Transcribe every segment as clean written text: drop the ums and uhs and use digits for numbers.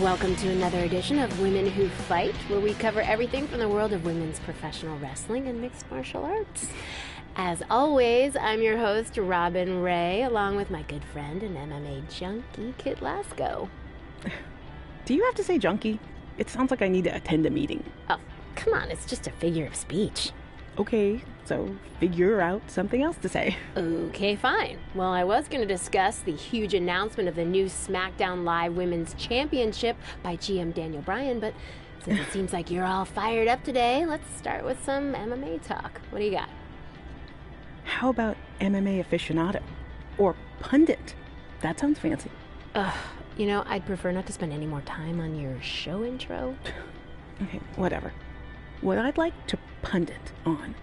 welcome to another edition of Women Who Fight, where we cover everything from the world of women's professional wrestling and mixed martial arts. As always, I'm your host, Robin Ray, along with my good friend and MMA junkie, Kit Lasco. Do you have to say junkie? It sounds like I need to attend a meeting. Oh, come on, it's just a figure of speech. Okay, so figure out something else to say. Okay, fine. Well, I was going to discuss the huge announcement of the new SmackDown Live Women's Championship by GM Daniel Bryan, but since it seems like you're all fired up today, let's start with some MMA talk. What do you got? How about MMA aficionado? Or pundit? That sounds fancy. I'd prefer not to spend any more time on your show intro. Okay, whatever. What I'd like to pundit on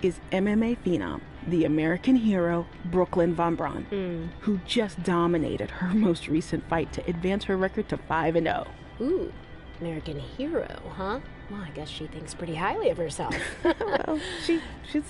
is MMA phenom, the American hero, Brooklyn Von Braun, who just dominated her most recent fight to advance her record to 5-0. Ooh, American hero, huh? Well, I guess she thinks pretty highly of herself. Well, she's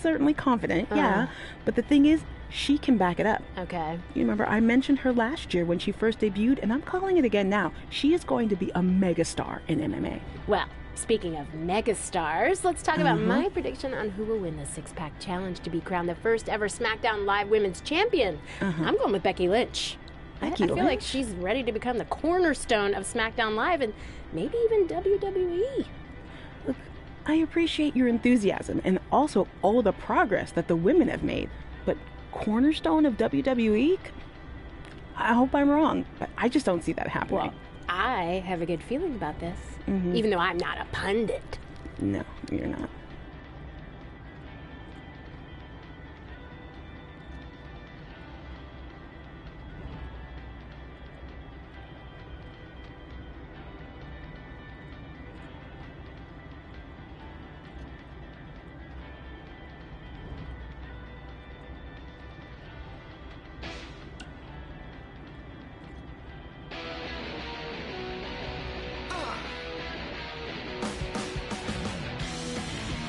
certainly confident, yeah. But the thing is, she can back it up. Okay. You remember, I mentioned her last year when she first debuted, and I'm calling it again now. She is going to be a megastar in MMA. Well, speaking of megastars, let's talk about my prediction on who will win the six-pack challenge to be crowned the first ever SmackDown Live Women's Champion. I'm going with Becky Lynch. I feel like she's ready to become the cornerstone of SmackDown Live and maybe even WWE. Look, I appreciate your enthusiasm and also all the progress that the women have made, but cornerstone of WWE? I hope I'm wrong, but I just don't see that happening. Well, I have a good feeling about this, even though I'm not a pundit. No, you're not.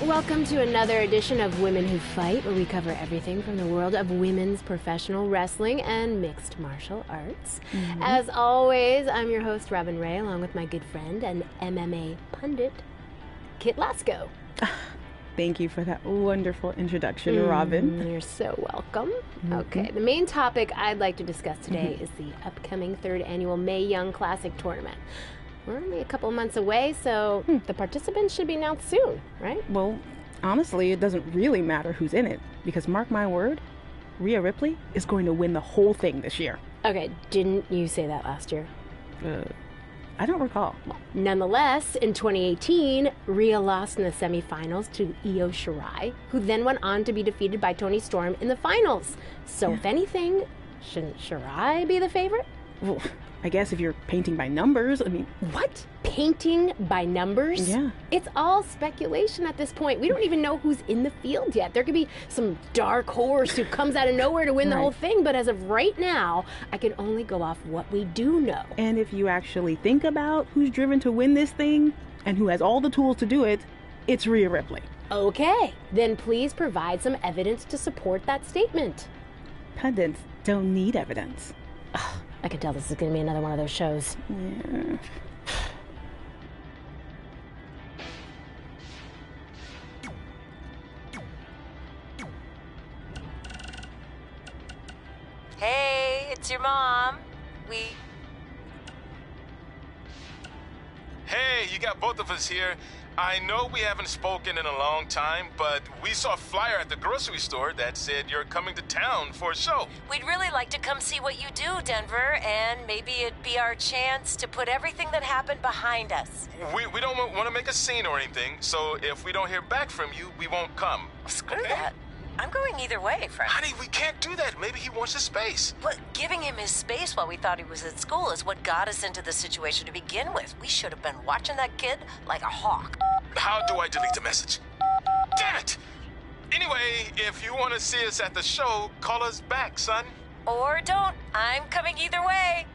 Welcome to another edition of Women Who Fight, where we cover everything from the world of women's professional wrestling and mixed martial arts. As always, I'm your host, Robin Ray, along with my good friend and MMA pundit, Kit Lasco. Thank you for that wonderful introduction, Robin. You're so welcome. Okay, the main topic I'd like to discuss today is the upcoming third annual Mae Young Classic tournament. We're only a couple months away, so the participants should be announced soon, right? Well, honestly, it doesn't really matter who's in it, because mark my word, Rhea Ripley is going to win the whole thing this year. Okay, didn't you say that last year? I don't recall. Nonetheless, in 2018, Rhea lost in the semifinals to Io Shirai, who then went on to be defeated by Toni Storm in the finals. So if anything, shouldn't Shirai be the favorite? Well, I guess if you're painting by numbers, I mean... What? Painting by numbers? Yeah. It's all speculation at this point. We don't even know who's in the field yet. There could be some dark horse who comes out of nowhere to win the whole thing, but as of right now, I can only go off what we do know. And if you actually think about who's driven to win this thing, and who has all the tools to do it, it's Rhea Ripley. Okay, then please provide some evidence to support that statement. Pundits don't need evidence. I can tell this is going to be another one of those shows. Yeah. Hey, it's your mom. Hey, you got both of us here. I know we haven't spoken in a long time, but we saw a flyer at the grocery store that said you're coming to town for a show. We'd really like to come see what you do, Denver, and maybe it'd be our chance to put everything that happened behind us. We don't want to make a scene or anything, so if we don't hear back from you, we won't come. Screw that. I'm going either way, friend. Honey, we can't do that. Maybe he wants his space. But giving him his space while we thought he was at school is what got us into the situation to begin with. We should have been watching that kid like a hawk. How do I delete the message? Damn it! Anyway, if you want to see us at the show, call us back, son. Or don't. I'm coming either way.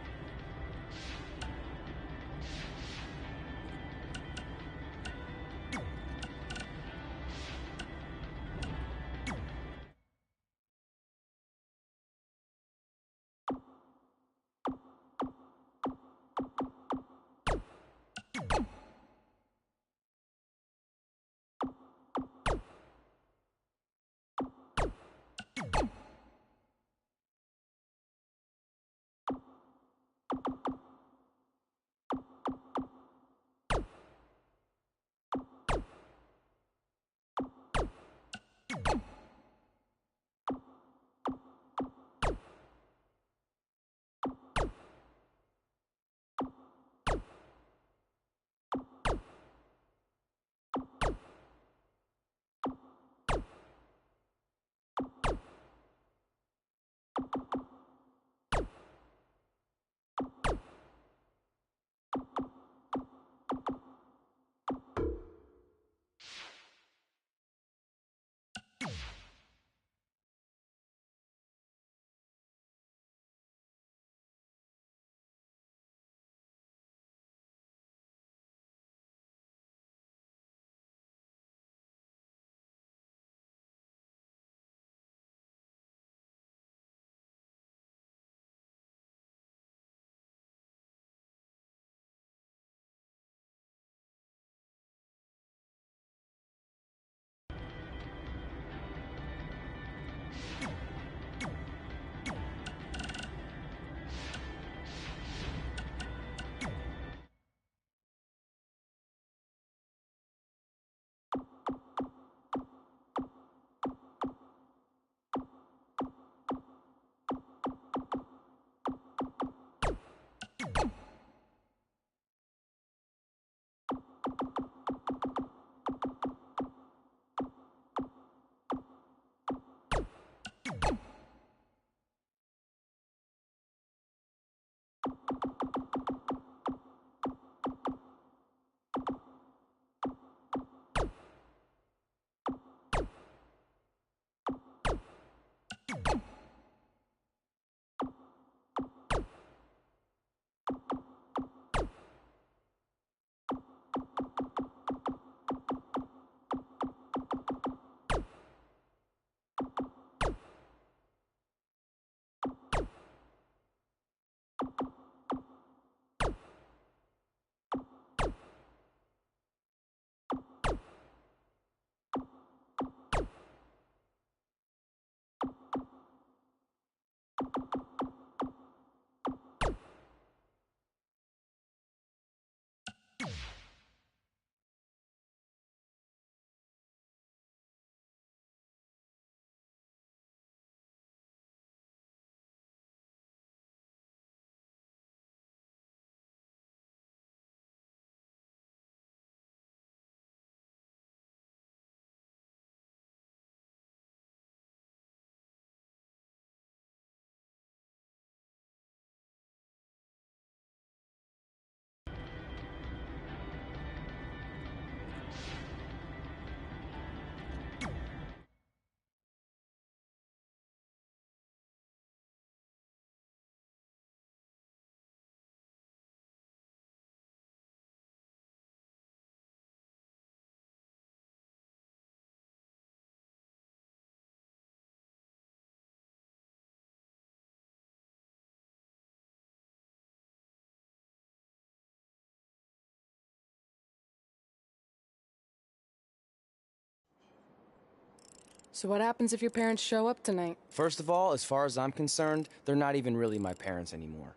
So what happens if your parents show up tonight? First of all, as far as I'm concerned, they're not even really my parents anymore.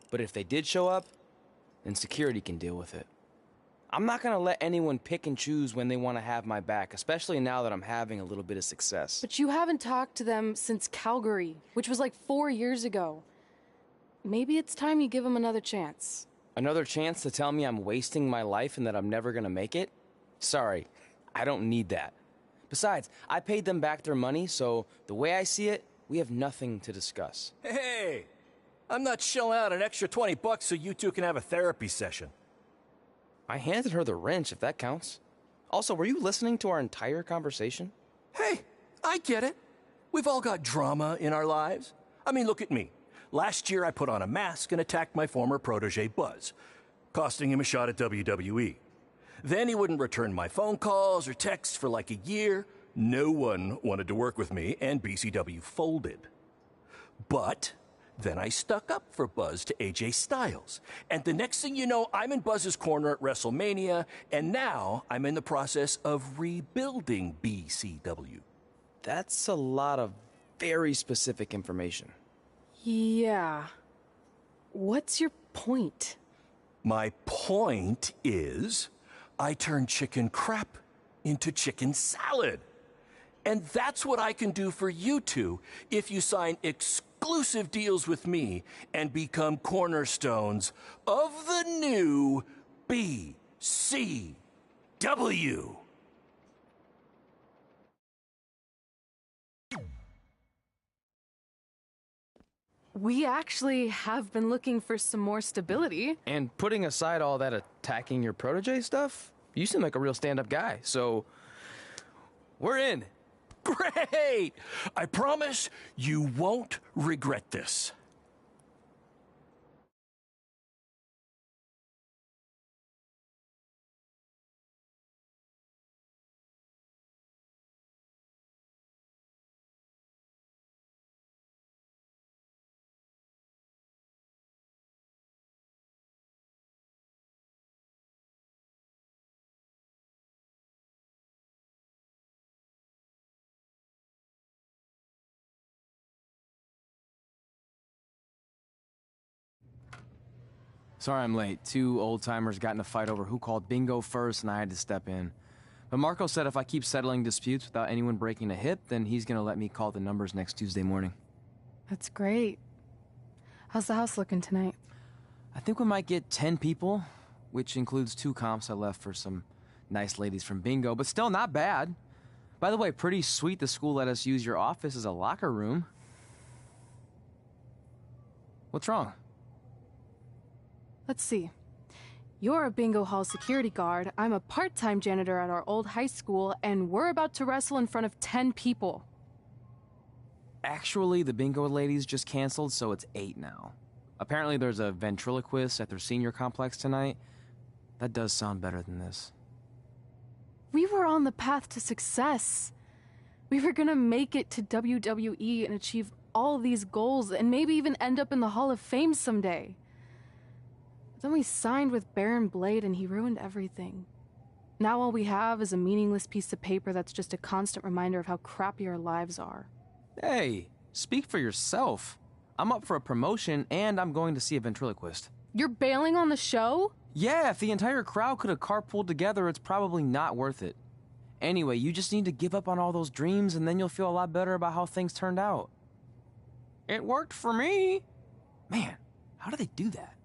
But if they did show up, then security can deal with it. I'm not gonna let anyone pick and choose when they want to have my back, especially now that I'm having a little bit of success. But you haven't talked to them since Calgary, which was like 4 years ago. Maybe it's time you give them another chance. Another chance to tell me I'm wasting my life and that I'm never gonna make it? Sorry, I don't need that. Besides, I paid them back their money, so the way I see it, we have nothing to discuss. Hey, I'm not shelling out an extra $20 so you two can have a therapy session. I handed her the wrench, if that counts. Also, were you listening to our entire conversation? Hey, I get it. We've all got drama in our lives. I mean, look at me. Last year, I put on a mask and attacked my former protege, Buzz, costing him a shot at WWE. Then he wouldn't return my phone calls or texts for like a year. No one wanted to work with me, and BCW folded. But then I stuck up for Buzz to AJ Styles. And the next thing you know, I'm in Buzz's corner at WrestleMania, and now I'm in the process of rebuilding BCW. That's a lot of very specific information. Yeah. What's your point? My point is, I turned chicken crap into chicken salad. And that's what I can do for you two if you sign exclusive deals with me and become cornerstones of the new BCW. We actually have been looking for some more stability. And putting aside all that attacking your protege stuff, you seem like a real stand-up guy, so we're in. Great! I promise you won't regret this. Sorry I'm late. Two old-timers got in a fight over who called bingo first, and I had to step in. But Marco said if I keep settling disputes without anyone breaking a hip, then he's gonna let me call the numbers next Tuesday morning. That's great. How's the house looking tonight? I think we might get 10 people, which includes 2 comps I left for some nice ladies from bingo, but still not bad. By the way, pretty sweet the school let us use your office as a locker room. What's wrong? Let's see. You're a bingo hall security guard, I'm a part-time janitor at our old high school, and we're about to wrestle in front of 10 people. Actually, the bingo ladies just canceled, so it's 8 now. Apparently there's a ventriloquist at their senior complex tonight. That does sound better than this. We were on the path to success. We were gonna make it to WWE and achieve all these goals and maybe even end up in the Hall of Fame someday. Then we signed with Baron Blade and he ruined everything. Now all we have is a meaningless piece of paper that's just a constant reminder of how crappy our lives are. Hey, speak for yourself. I'm up for a promotion and I'm going to see a ventriloquist. You're bailing on the show? Yeah, if the entire crowd could have carpooled together, it's probably not worth it. Anyway, you just need to give up on all those dreams and then you'll feel a lot better about how things turned out. It worked for me. Man, how do they do that?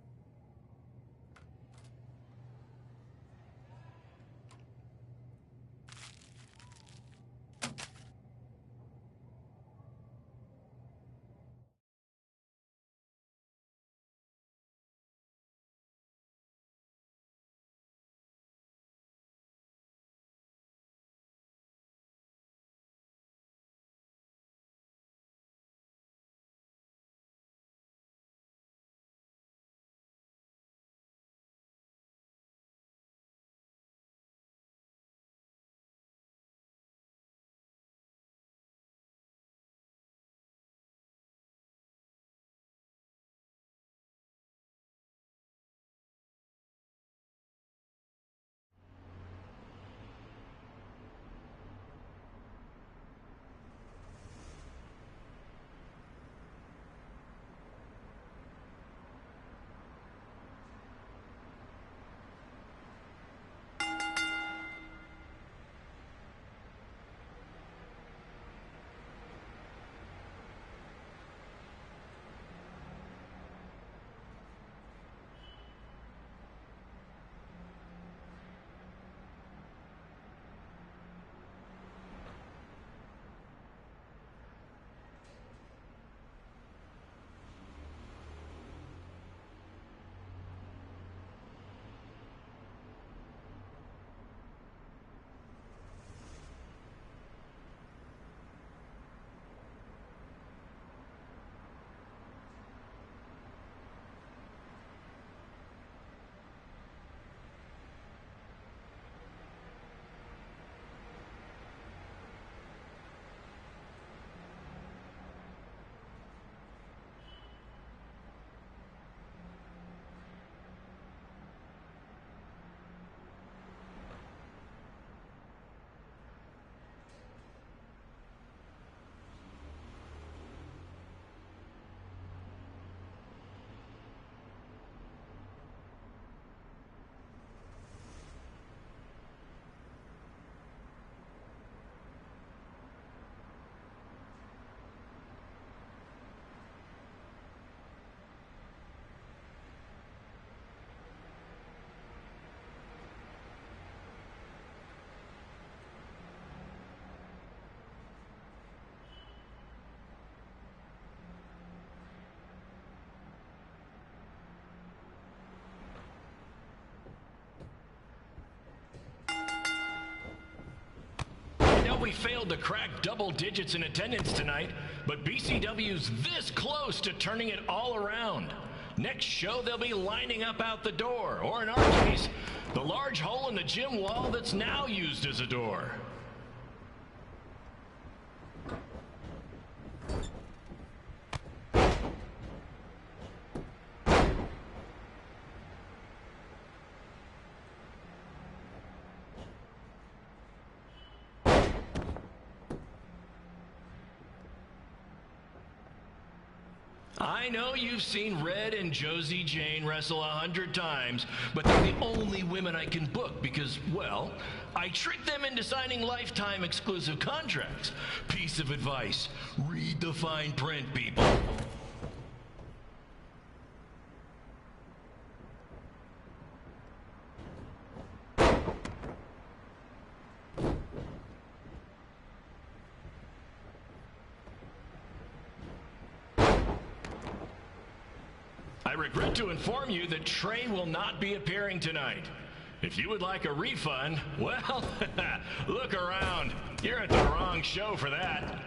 we failed to crack double digits in attendance tonight, but BCW's this close to turning it all around. Next show, they'll be lining up out the door, or in our case, the large hole in the gym wall that's now used as a door. I know you've seen Red and Josie Jane wrestle 100 times, but they're the only women I can book because, well, I tricked them into signing lifetime exclusive contracts. Piece of advice: read the fine print, people. I regret to inform you that Trey will not be appearing tonight. If you would like a refund, well, look around. You're at the wrong show for that.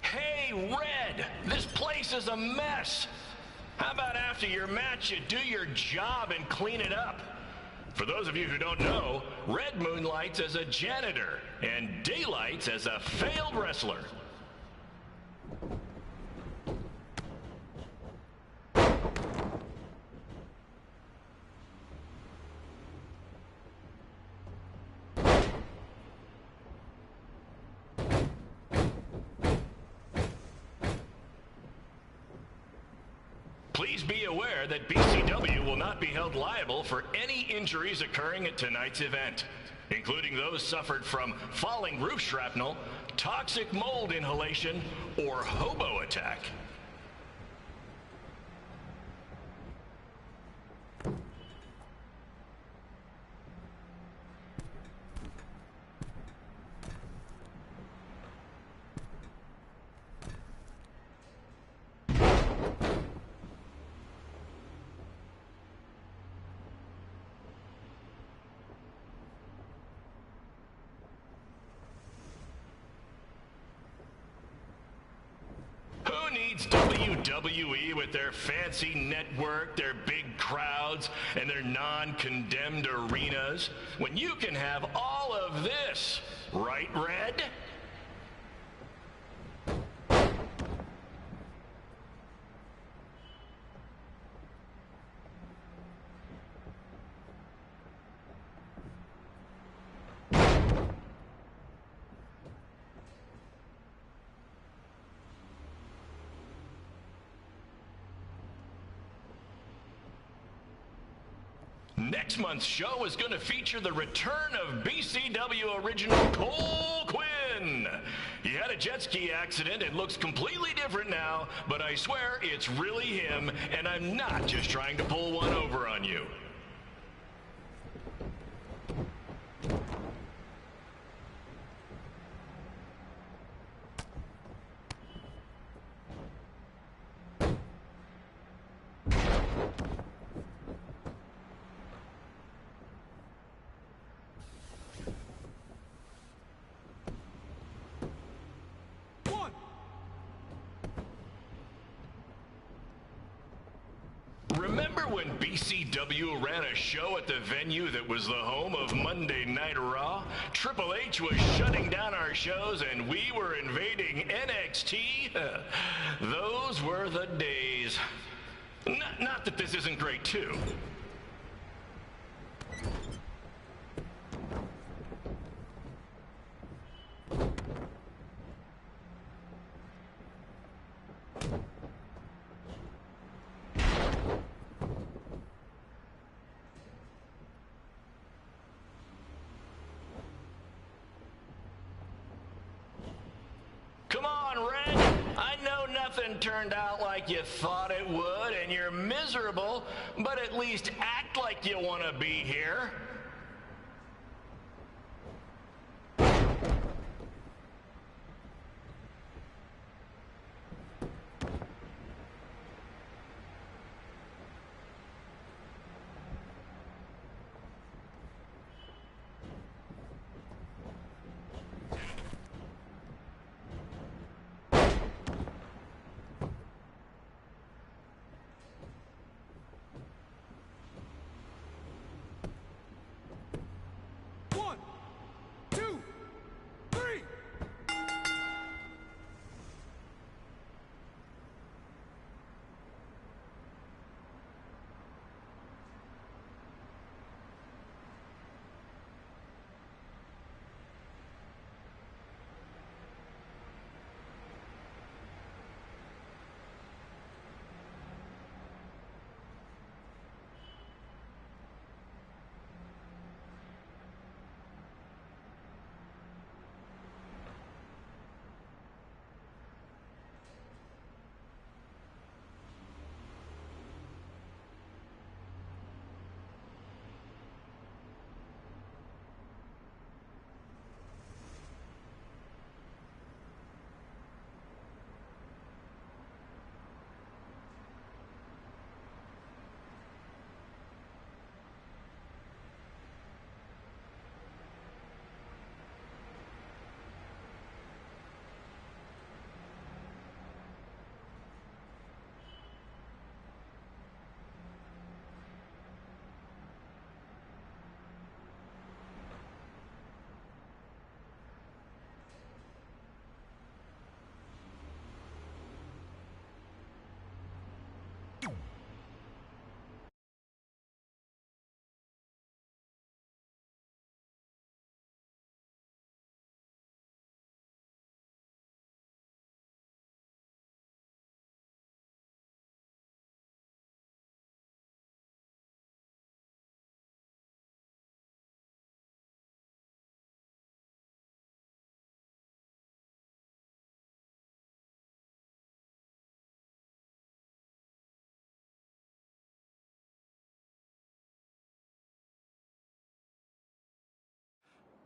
Hey, Red, this place is a mess. How about after your match you do your job and clean it up? For those of you who don't know, Red moonlights as a janitor and daylights as a failed wrestler. Please be aware that BCW will not be held liable for any injuries occurring at tonight's event, including those suffered from falling roof shrapnel, toxic mold inhalation, or hobo attack. Who needs WWE with their fancy network, their big crowds, and their non-condemned arenas, when you can have all of this, right, Red? Next month's show is going to feature the return of BCW original Cole Quinn. He had a jet ski accident and looks completely different now, but I swear it's really him, and I'm not just trying to pull one over on you. Remember when BCW ran a show at the venue that was the home of Monday Night Raw? Triple H was shutting down our shows and we were invading NXT? Those were the days. Not that this isn't great too. Come on, Red. I know nothing turned out like you thought it would and you're miserable, but at least act like you want to be here.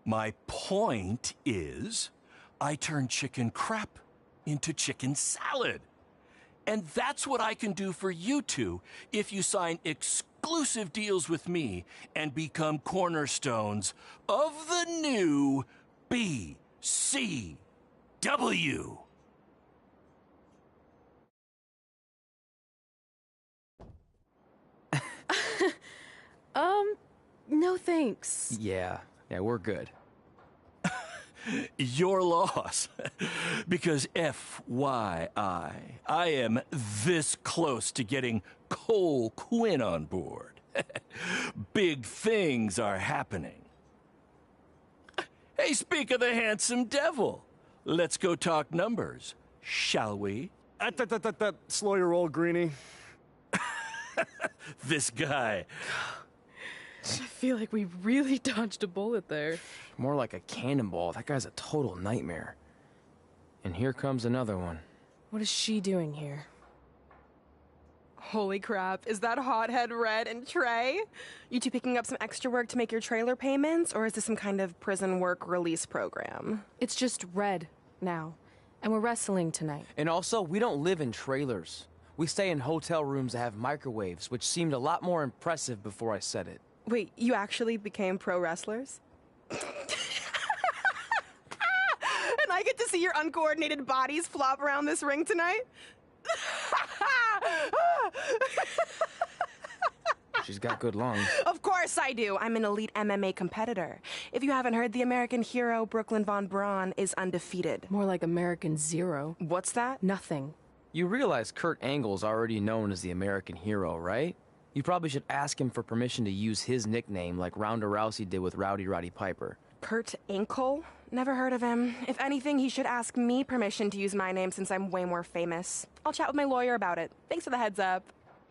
My point is, I turn chicken crap into chicken salad. And that's what I can do for you two if you sign exclusive deals with me and become cornerstones of the new BCW. No thanks. Yeah, we're good. Your loss. Because FYI, I am this close to getting Cole Quinn on board. Big things are happening. Hey, speak of the handsome devil. Let's go talk numbers, shall we? Slow your roll, Greenie. This guy. I feel like we really dodged a bullet there. More like a cannonball. That guy's a total nightmare. And here comes another one. What is she doing here? Holy crap, is that hothead Red and Trey? You two picking up some extra work to make your trailer payments, or is this some kind of prison work release program? It's just Red now, and we're wrestling tonight. And also, we don't live in trailers. We stay in hotel rooms that have microwaves, which seemed a lot more impressive before I said it. Wait, you actually became pro wrestlers? And I get to see your uncoordinated bodies flop around this ring tonight? She's got good lungs. Of course I do. I'm an elite MMA competitor. If you haven't heard, the American hero, Brooklyn Von Braun, is undefeated. More like American Zero. What's that? Nothing. You realize Kurt Angle's already known as the American hero, right? You probably should ask him for permission to use his nickname like Ronda Rousey did with Rowdy Roddy Piper. Kurt Angle? Never heard of him. If anything, he should ask me permission to use my name since I'm way more famous. I'll chat with my lawyer about it. Thanks for the heads up.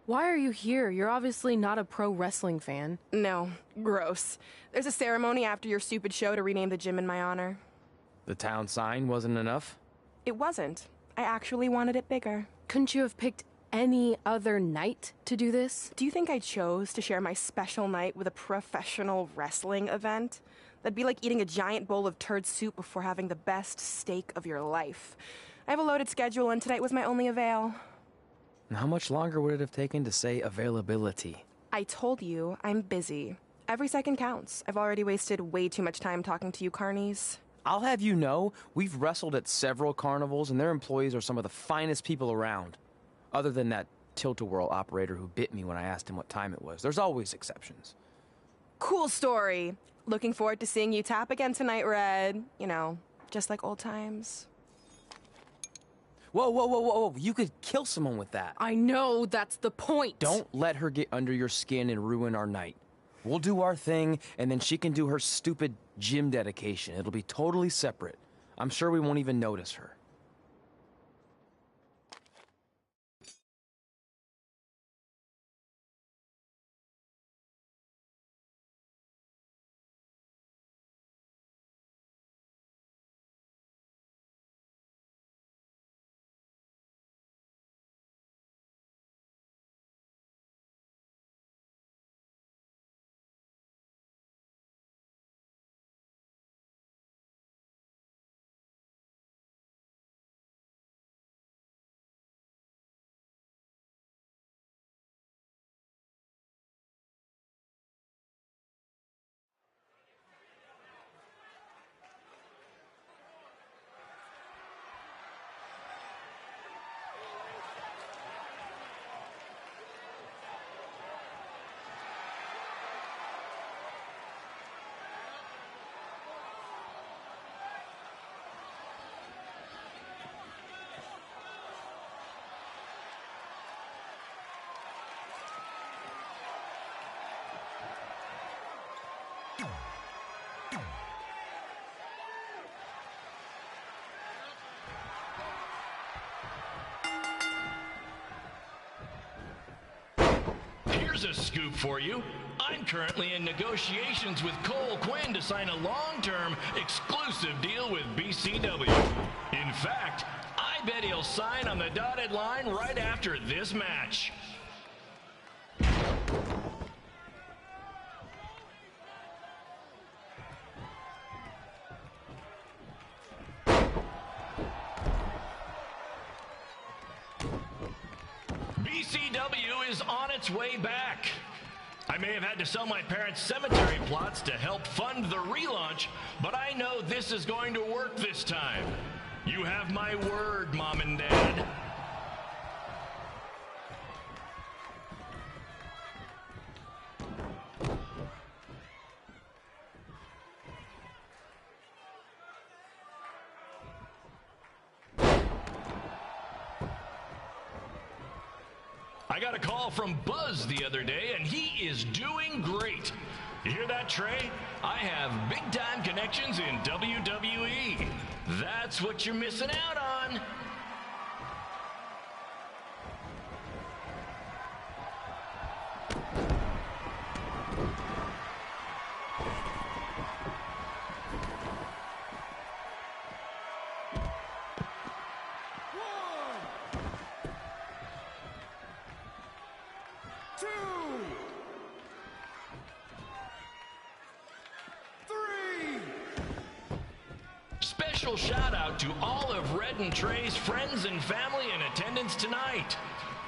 Why are you here? You're obviously not a pro wrestling fan. No, gross. There's a ceremony after your stupid show to rename the gym in my honor. The town sign wasn't enough? It wasn't. I actually wanted it bigger. Couldn't you have picked any other night to do this? Do you think I chose to share my special night with a professional wrestling event? That'd be like eating a giant bowl of turd soup before having the best steak of your life. I have a loaded schedule, and tonight was my only avail. How much longer would it have taken to say availability? I told you, I'm busy. Every second counts. I've already wasted way too much time talking to you carnies. I'll have you know, we've wrestled at several carnivals, and their employees are some of the finest people around. Other than that tilt-a-whirl operator who bit me when I asked him what time it was. There's always exceptions. Cool story. Looking forward to seeing you tap again tonight, Red. You know, just like old times. Whoa, whoa, whoa, whoa, whoa. You could kill someone with that. I know, that's the point. Don't let her get under your skin and ruin our night. We'll do our thing, and then she can do her stupid gym dedication. It'll be totally separate. I'm sure we won't even notice her. Here's a scoop for you. I'm currently in negotiations with Cole Quinn to sign a long-term, exclusive deal with BCW. In fact, I bet he'll sign on the dotted line right after this match. BCW is on its way back. I may have had to sell my parents' cemetery plots to help fund the relaunch, but I know this is going to work this time. You have my word, Mom and Dad. I got a call from Buzz the other day, and he is doing great. You hear that, Trey? I have big-time connections in WWE. That's what you're missing out on. Special shout out to all of Red and Trey's friends and family in attendance tonight.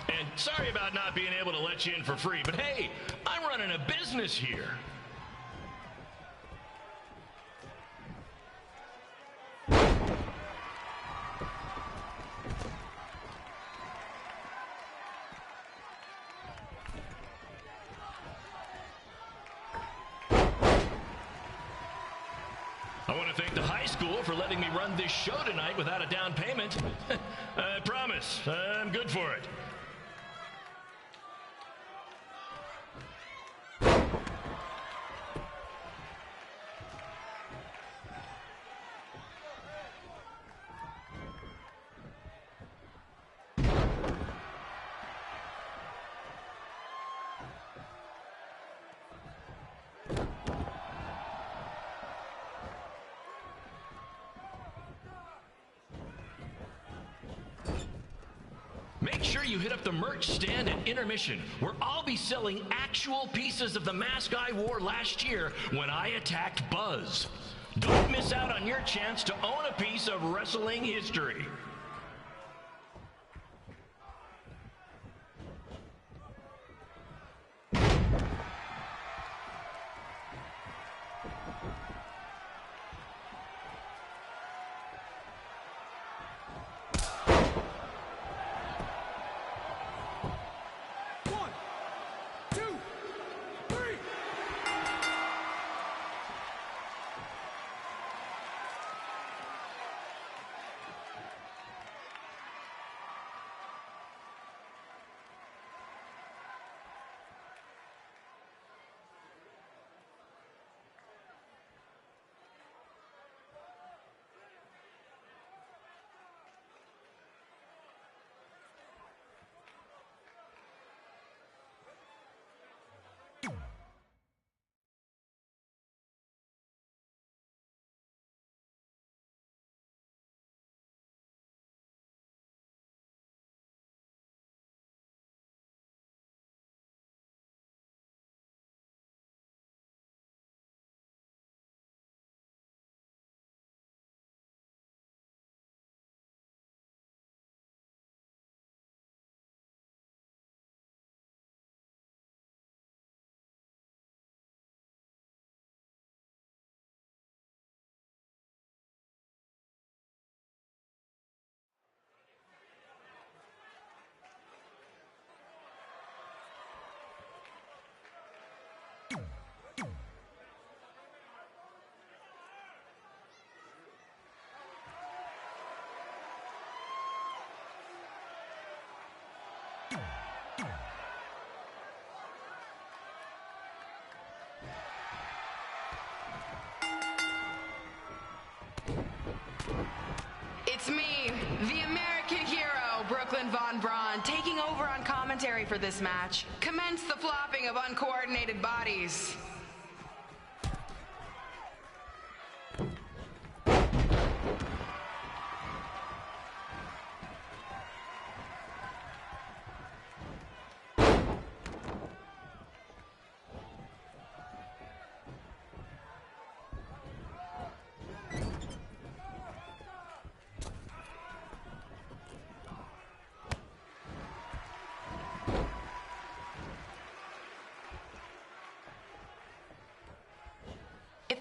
And sorry about not being able to let you in for free, but hey, I'm running a business here. I want to thank the high school for letting me run this show tonight without a down payment. I promise, I'm good for it. make sure you hit up the merch stand at intermission, where I'll be selling actual pieces of the mask I wore last year when I attacked Buzz. Don't miss out on your chance to own a piece of wrestling history. It's me, the American hero, Brooklyn Von Braun, taking over on commentary for this match. Commence the flopping of uncoordinated bodies.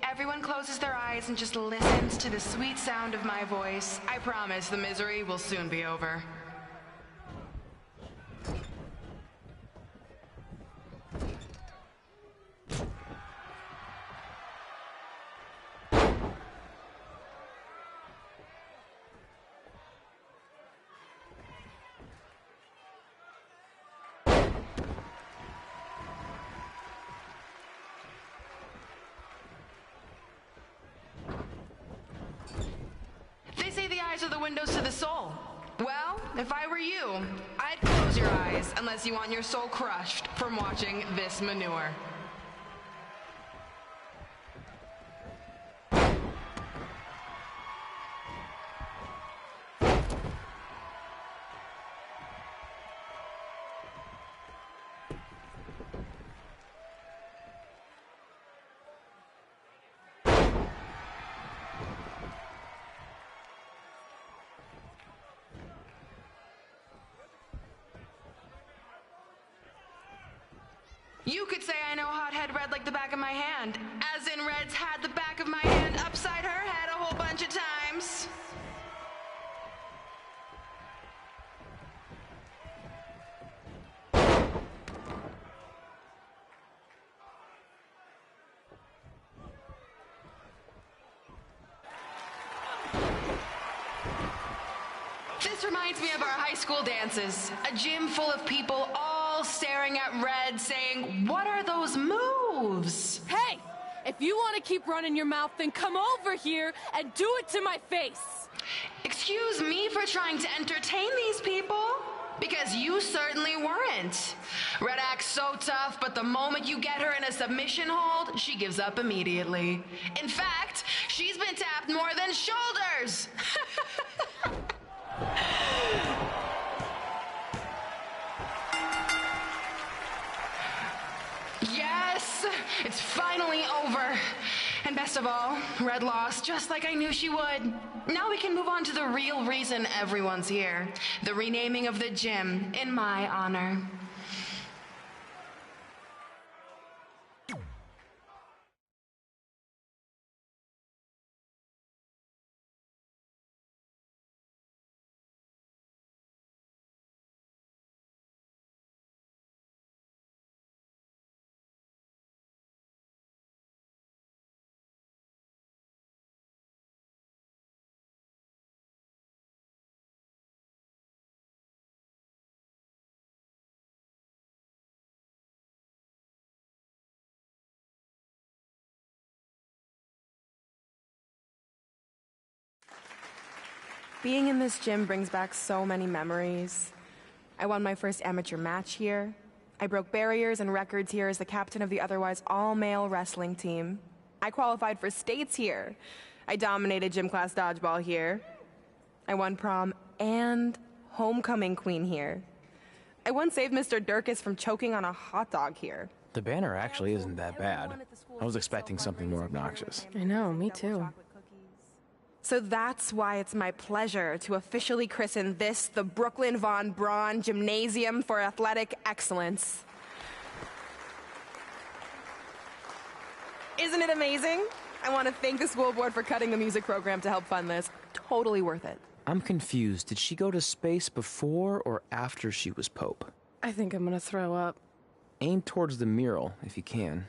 Everyone closes their eyes and just listens to the sweet sound of my voice. I promise the misery will soon be over. Are the windows to the soul. Well, if I were you, I'd close your eyes unless you want your soul crushed from watching this manure. You could say I know Hothead Red like the back of my hand, as in Red's had the back of my hand upside her head a whole bunch of times. This reminds me of our high school dances, a gym full of people all staring at Red saying, "What are those moves?" Hey, if you want to keep running your mouth, then come over here and do it to my face. Excuse me for trying to entertain these people? Because you certainly weren't. Red acts so tough, but the moment you get her in a submission hold, she gives up immediately. In fact, she's been tapped more than shoulders. Best of all, Red lost just like I knew she would. Now we can move on to the real reason everyone's here. The renaming of the gym in my honor. Being in this gym brings back so many memories. I won my first amateur match here. I broke barriers and records here as the captain of the otherwise all-male wrestling team. I qualified for states here. I dominated gym class dodgeball here. I won prom and homecoming queen here. I once saved Mr. Durkis from choking on a hot dog here. The banner actually isn't that bad. I was expecting something more obnoxious. I know, me too. So that's why it's my pleasure to officially christen this the Brooklyn Von Braun Gymnasium for Athletic Excellence. Isn't it amazing? I want to thank the school board for cutting the music program to help fund this. Totally worth it. I'm confused. Did she go to space before or after she was Pope? I think I'm gonna throw up. Aim towards the mural, if you can.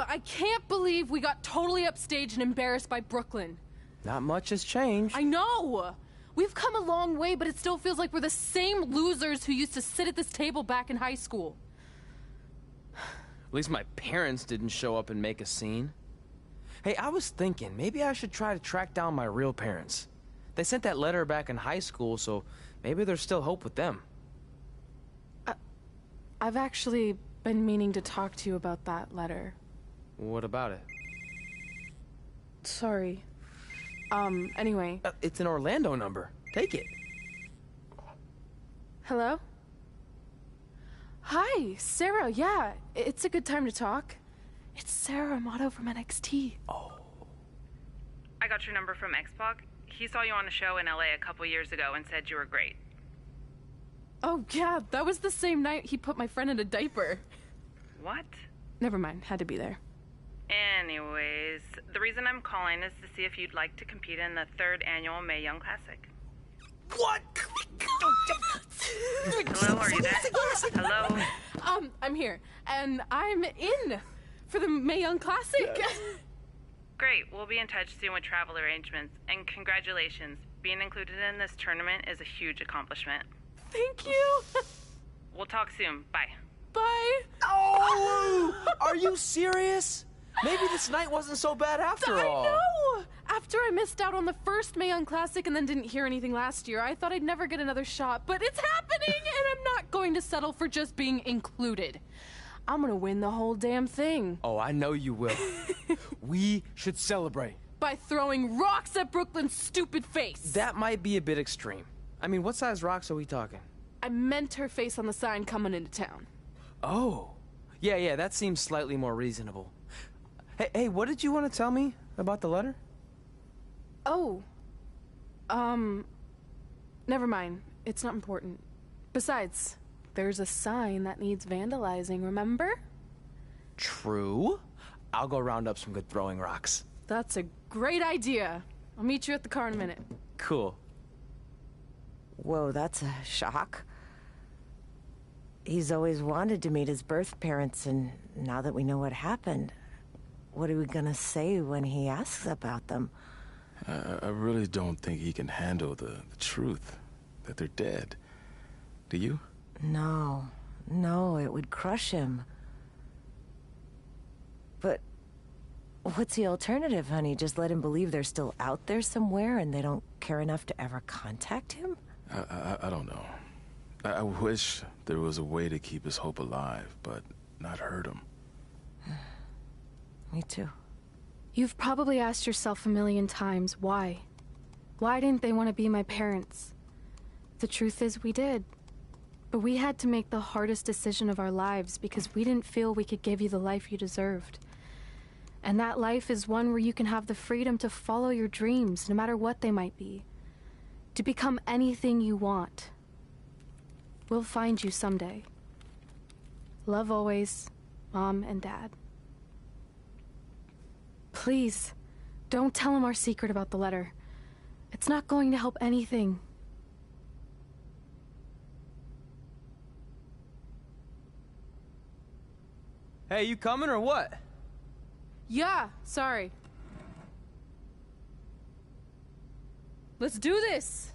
I can't believe we got totally upstaged and embarrassed by Brooklyn. Not much has changed. I know! We've come a long way, but it still feels like we're the same losers who used to sit at this table back in high school. At least my parents didn't show up and make a scene. Hey, I was thinking, maybe I should try to track down my real parents. They sent that letter back in high school, so maybe there's still hope with them. I've actually been meaning to talk to you about that letter. What about it? Sorry. Anyway. It's an Orlando number. Take it. Hello? Hi, Sarah, yeah. It's a good time to talk. It's Sarah Amato from NXT. Oh. I got your number from X-Pac. He saw you on a show in LA a couple years ago and said you were great. Oh, yeah, that was the same night he put my friend in a diaper. What? Never mind, had to be there. Anyways, the reason I'm calling is to see if you'd like to compete in the 3rd annual Mae Young Classic. What? Hello, are you there? Hello? I'm here, and I'm in for the Mae Young Classic. Great, we'll be in touch soon with travel arrangements, and congratulations. Being included in this tournament is a huge accomplishment. Thank you. We'll talk soon. Bye. Bye. Oh! Are you serious? Maybe this night wasn't so bad after all. I know! After I missed out on the first Mae Young Classic and then didn't hear anything last year, I thought I'd never get another shot. But it's happening, and I'm not going to settle for just being included. I'm gonna win the whole damn thing. Oh, I know you will. We should celebrate. By throwing rocks at Brooklyn's stupid face. That might be a bit extreme. I mean, what size rocks are we talking? I meant her face on the sign coming into town. Oh. Yeah, that seems slightly more reasonable. Hey, what did you want to tell me about the letter? Oh. Never mind. It's not important. Besides, there's a sign that needs vandalizing, remember? True. I'll go round up some good throwing rocks. That's a great idea. I'll meet you at the car in a minute. Cool. Whoa, that's a shock. He's always wanted to meet his birth parents, and now that we know what happened, what are we gonna say when he asks about them? I really don't think he can handle the truth, that they're dead. Do you? No, it would crush him. But what's the alternative, honey? Just let him believe they're still out there somewhere and they don't care enough to ever contact him? I don't know. I wish there was a way to keep his hope alive, but not hurt him. Me too. You've probably asked yourself a million times, why? Why didn't they want to be my parents? The truth is, we did. But we had to make the hardest decision of our lives because we didn't feel we could give you the life you deserved. And that life is one where you can have the freedom to follow your dreams, no matter what they might be. To become anything you want. We'll find you someday. Love always, Mom and Dad. Please, don't tell him our secret about the letter. It's not going to help anything. Hey, you coming or what? Yeah, sorry. Let's do this!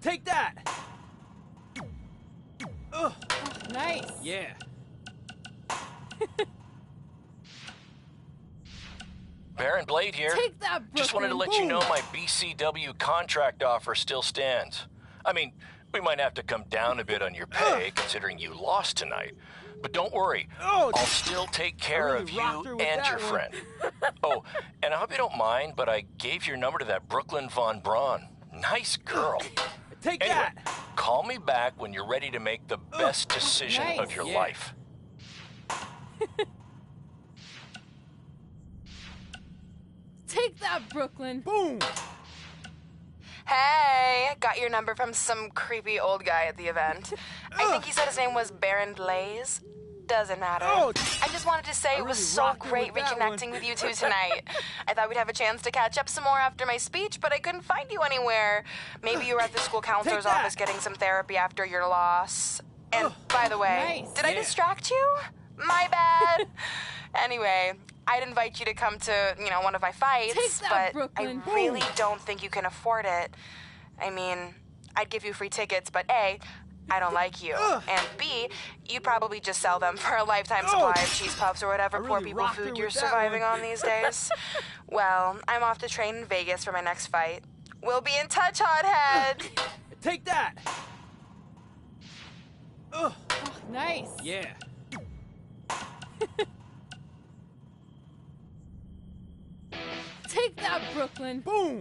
Take that! Oh, nice! Yeah. Baron Blade here. Take that, Brooklyn. Just wanted to let you know my BCW contract offer still stands. I mean, we might have to come down a bit on your pay, considering you lost tonight. But don't worry, I'll still take care of you and your friend. Oh, and I hope you don't mind, but I gave your number to that Brooklyn Von Braun. Nice girl. Take anyway, that! Call me back when you're ready to make the best decision of your life. Take that, Brooklyn! Boom! Hey, got your number from some creepy old guy at the event. I think he said his name was Baron Blaze. Doesn't matter. I just wanted to say it was so great reconnecting with you two tonight. I thought we'd have a chance to catch up some more after my speech, but I couldn't find you anywhere. Maybe you were at the school counselor's office getting some therapy after your loss. And by the way, did I distract you? My bad. Anyway, I'd invite you to come to, one of my fights, but Brooklyn. I really don't think you can afford it. I mean, I'd give you free tickets, but A, I don't like you. And B, you'd probably just sell them for a lifetime supply of cheese puffs or whatever poor people food you're surviving on these days. Well, I'm off to train in Vegas for my next fight. We'll be in touch, hothead! Take that! Oh, nice! Yeah. Take that, Brooklyn! Boom!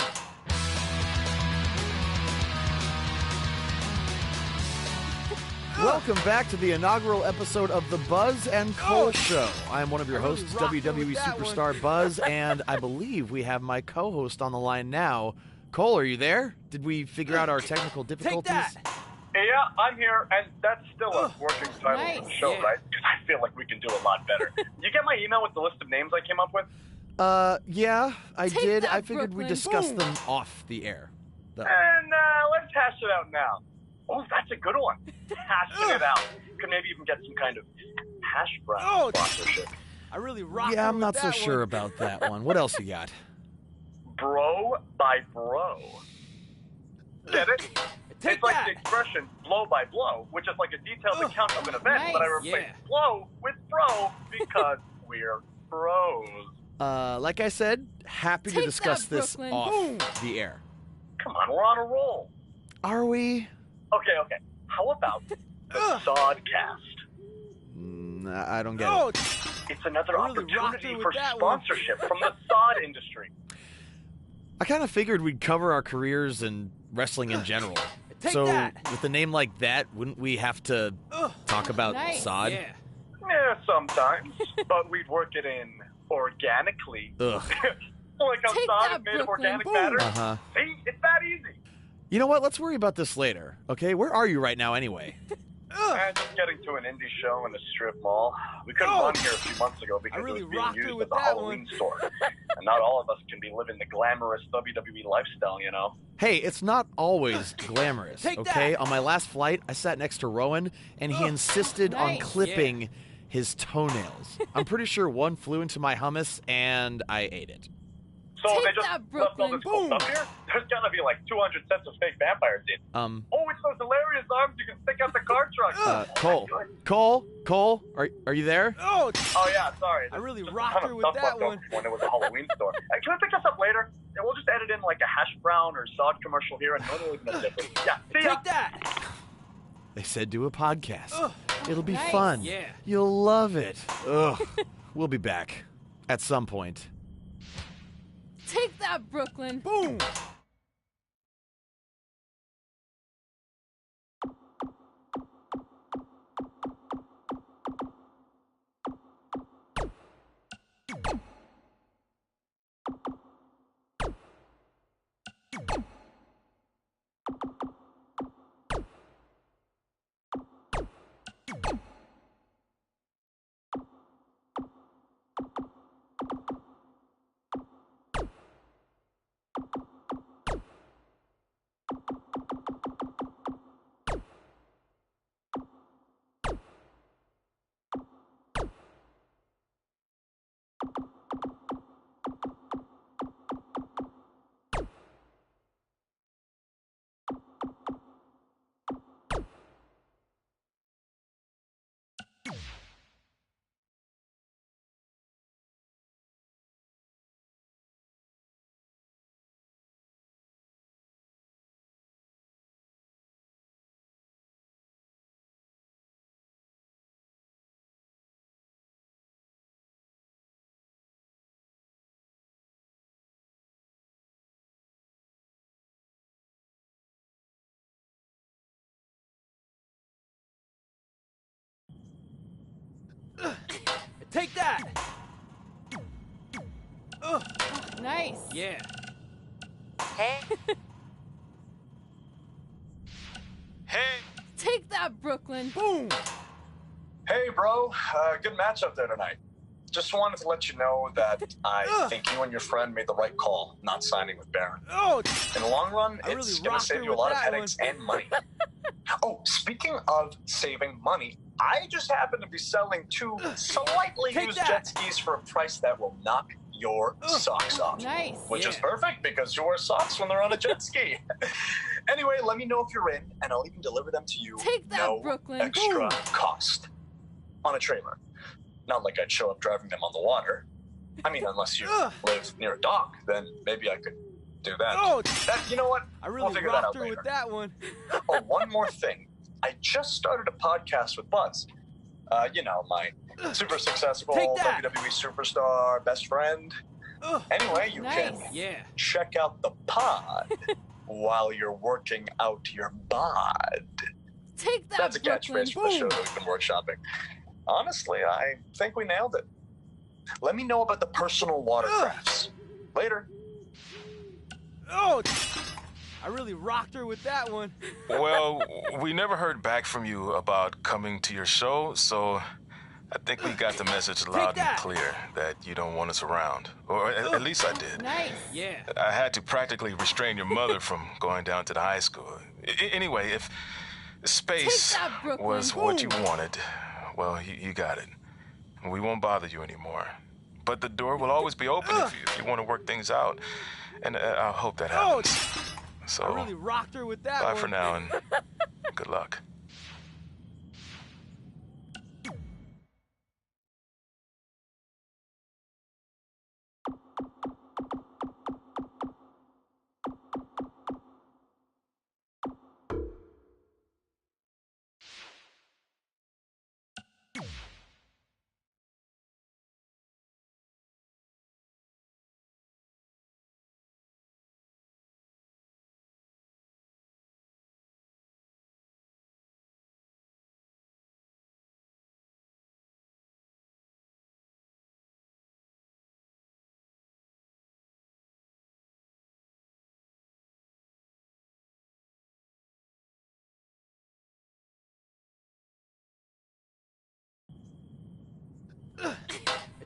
Welcome back to the inaugural episode of the Buzz and Cole Show. I am one of your hosts, WWE Superstar Buzz, and I believe we have my co-host on the line now. Cole, are you there? Did we figure out our technical difficulties? Yeah, I'm here, and that's still a working title for the show, right? Because I feel like we can do a lot better. You get my email with the list of names I came up with? Yeah, I did. I figured Brooklyn. we'd discuss them off the air. And let's hash it out now. Oh, that's a good one. Hashing it out. Could maybe even get some kind of hash brown sponsorship. I really rock. Yeah, I'm not so sure about that one. What else you got? Bro by bro. Get it? It's like the expression blow by blow, which is like a detailed account of an event, but I replace blow with bro because we're bros. Like I said, happy to discuss this off the air. Come on, we're on a roll. Are we? Okay. How about the Sodcast? I don't get it. It's another opportunity for sponsorship from the sod industry. I kind of figured we'd cover our careers and wrestling in general. So, with a name like that, wouldn't we have to talk about sod? Yeah, sometimes. But we'd work it in organically. Ugh. Like how sod is made of organic matter. Uh-huh. See, it's that easy. You know what? Let's worry about this later, okay? Where are you right now anyway? Just getting to an indie show in the strip mall. We couldn't run here a few months ago because it was being used as a Halloween store. And not all of us can be living the glamorous WWE lifestyle, you know? Hey, it's not always glamorous, okay? On my last flight, I sat next to Rowan, and he insisted on clipping his toenails. I'm pretty sure one flew into my hummus, and I ate it. So they just left all this cool stuff here? There's gotta be like 200 sets of fake vampires in. Oh, it's those hilarious arms you can stick out the car truck. Cole, are you there? Oh yeah, sorry. I really rocked her with that one. When it was a Halloween store. Can we pick this up later? And we'll just edit in like a hash brown or sod commercial here, and no one will know the difference. Yeah, see ya. Take that. They said do a podcast. It'll be fun. Yeah. You'll love it. Ugh. We'll be back at some point. Take that, Brooklyn. Boom. Take that! Nice. Yeah. Hey. Hey. Take that, Brooklyn. Boom. Hey, bro. Good match up there tonight. Just wanted to let you know that I think you and your friend made the right call, not signing with Baron. In the long run, it's going to save you a lot of headaches and money. Oh, speaking of saving money, I just happen to be selling 2 slightly used jet skis for a price that will knock your socks off. Nice. Which is perfect because you wear socks when they're on a jet ski. Anyway, let me know if you're in, and I'll even deliver them to you. Take that, no Brooklyn. extra cost. On a trailer. Not like I'd show up driving them on the water. I mean, unless you live near a dock, then maybe I could do that. You know what? We'll figure that out later. With that one. Oh, one more thing. I just started a podcast with Buzz. You know, my super successful WWE superstar best friend. Anyway, you can check out the pod while you're working out your bod. Take that, That's a catchphrase for the show that we've been workshopping. Honestly, I think we nailed it. Let me know about the personal watercrafts. Later. I really rocked her with that one. Well, we never heard back from you about coming to your show, so I think we got the message loud and clear that you don't want us around. Or at least I did. Nice. Yeah. I had to practically restrain your mother from going down to the high school. Anyway, if space was what you wanted, well, you got it. We won't bother you anymore. But the door will always be open if you want to work things out. And I hope that happens. So, I really rocked her with that bye one. for now and good luck.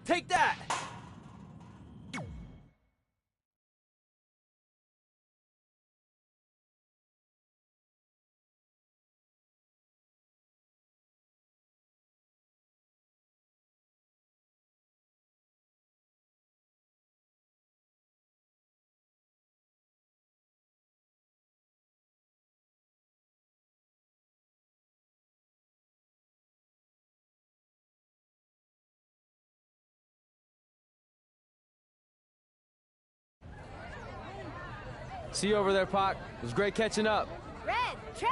Take that! See you over there, Pac. It was great catching up. Red, Trey,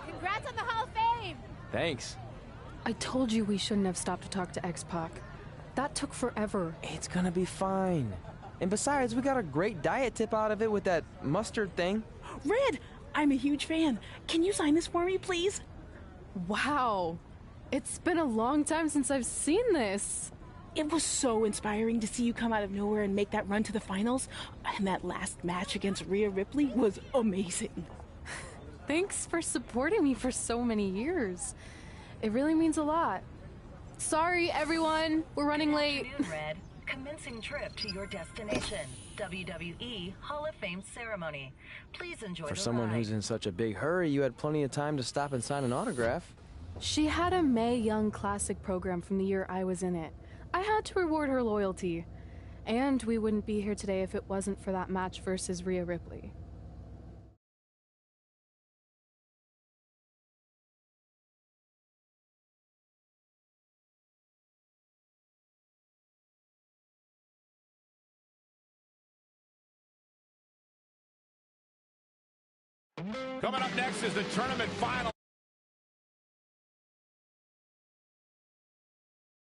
congrats on the Hall of Fame. Thanks. I told you we shouldn't have stopped to talk to X-Pac. That took forever. It's gonna be fine. And besides, we got a great diet tip out of it with that mustard thing. Red, I'm a huge fan. Can you sign this for me, please? Wow. It's been a long time since I've seen this. It was so inspiring to see you come out of nowhere and make that run to the finals. And that last match against Rhea Ripley was amazing. Thanks for supporting me for so many years. It really means a lot. Sorry, everyone. We're running late. Good afternoon, Red. Commencing trip to your destination. WWE Hall of Fame ceremony. Please enjoy For the someone ride. who's in such a big hurry, you had plenty of time to stop and sign an autograph. She had a Mae Young Classic program from the year I was in it. I had to reward her loyalty. And we wouldn't be here today if it wasn't for that match versus Rhea Ripley. Coming up next is the tournament final.